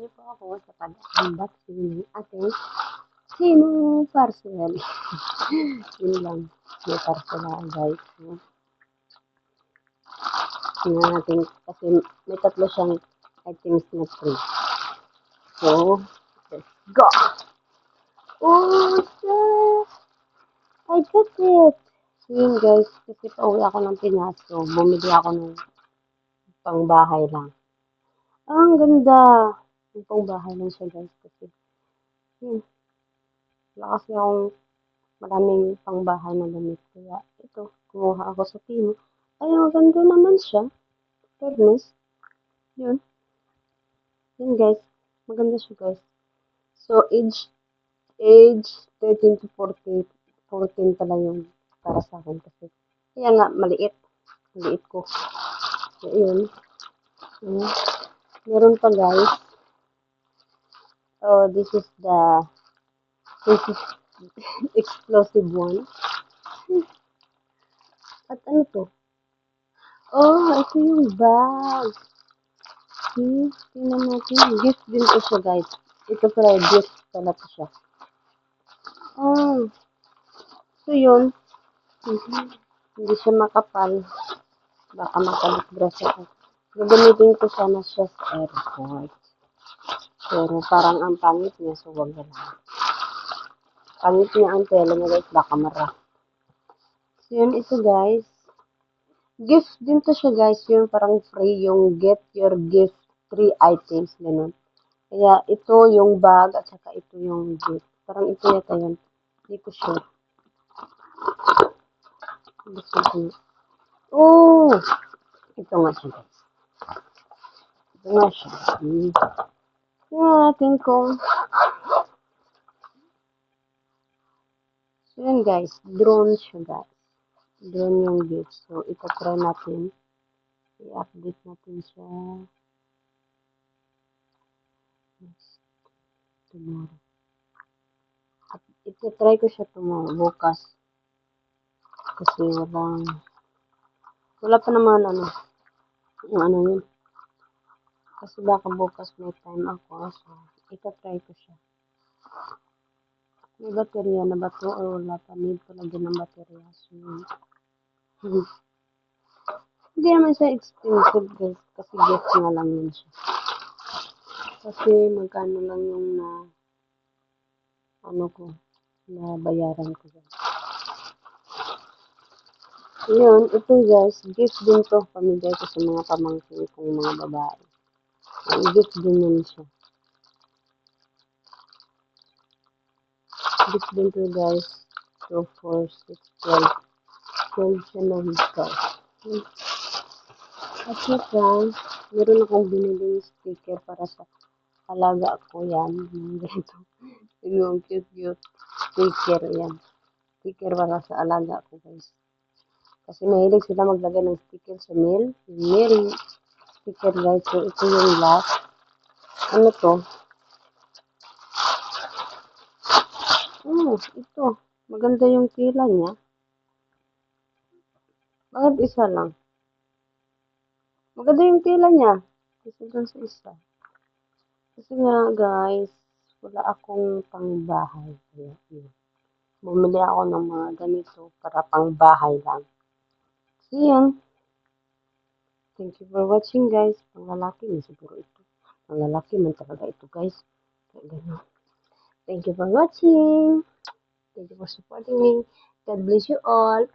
niyo po ako sa pag-unboxing ng ating Temu parcel. Yun lang. May parcel na guys. Tingnan natin kasi may tatlo siyang items na free. So, let's go! Oh, sir! I got it! So yun guys, kasi pauwi ako ng Pinas. So, bumili ako ng pangbahay lang. Ang ganda! Yung pangbahay lang siya guys. Kasi, yun. Wala kasi akong maraming pangbahay na damit. Kaya, ito, kumuha ako sa Temu. Ay, ang ganda naman siya. Fairness. Yun. Yun guys. Maganda siya guys. So, age 13 to 14. 14 pala yung para sa akin kasi. Kaya nga, maliit. Maliit ko. So, yun. Yun. Meron pa guys. Oh, this is explosive one. At ano to? Oh, ito yung bag. See? Tingnan natin. Gift din to siya, guys. Ito pala, gift pala to siya. Oh. So, yun. Hindi siya makapal. Baka makalibras ako. Gagamitin ko sana siya sa airport. Pero parang ang pangit niya, so wag na lang. Pangit niya ang tela niya, guys. Baka mara. So, yun ito, guys. Gift din to siya, guys. Yung parang free, yung get your gift 3 items. Ganun. Kaya ito yung bag at saka ito yung gift. Parang ito yata yun. Hindi ko sure. Oh! Ito nga siya, guys. Ito nga siya. Tingnan natin kung... So, yun, guys. Drone siya, guys. Drone yung gift. So, ito-try natin. I-update natin siya. Tomorrow. At ito-try ko siya tomorrow. Bukas. Kasi wala pa naman yung ano yun. Kasi baka bukas may time ako. So, ito-try ko siya. May baterya na ba ito o wala pa? Need ko lagyan ng baterya. So, hindi naman siya expensive guys. Kasi gift nga lang yun siya. Kasi magkano lang yung na bayaran ko guys. Yun, ito guys, gift din to. Pamigay ko sa mga pamangkin kong mga babae. Ang gift din yun siya. Gift din to guys. 2, 4, 6, 12. 12 siya na guys. At saka, meron akong biniling sticker para sa alaga ko yan. Ganito. Yung cute sticker yan. Sticker para sa alaga ko guys. Kasi mahilig sila maglagay ng sticker sa mail. Yung mail sticker guys. So ito yung last. Ano to? Oh, ito. Maganda yung tila niya. Bakit isa lang? Maganda yung tila niya. Kasi doon sa isa. Kasi nga guys, wala akong pangbahay. Kaya yun. Bumili ako ng mga ganito para pangbahay lang. So yun. Thank you for watching guys. Panglalaki na siguro ito. Panglalaki man talaga ito guys. Kaya gano'n. Thank you for watching. Thank you for supporting me. God bless you all.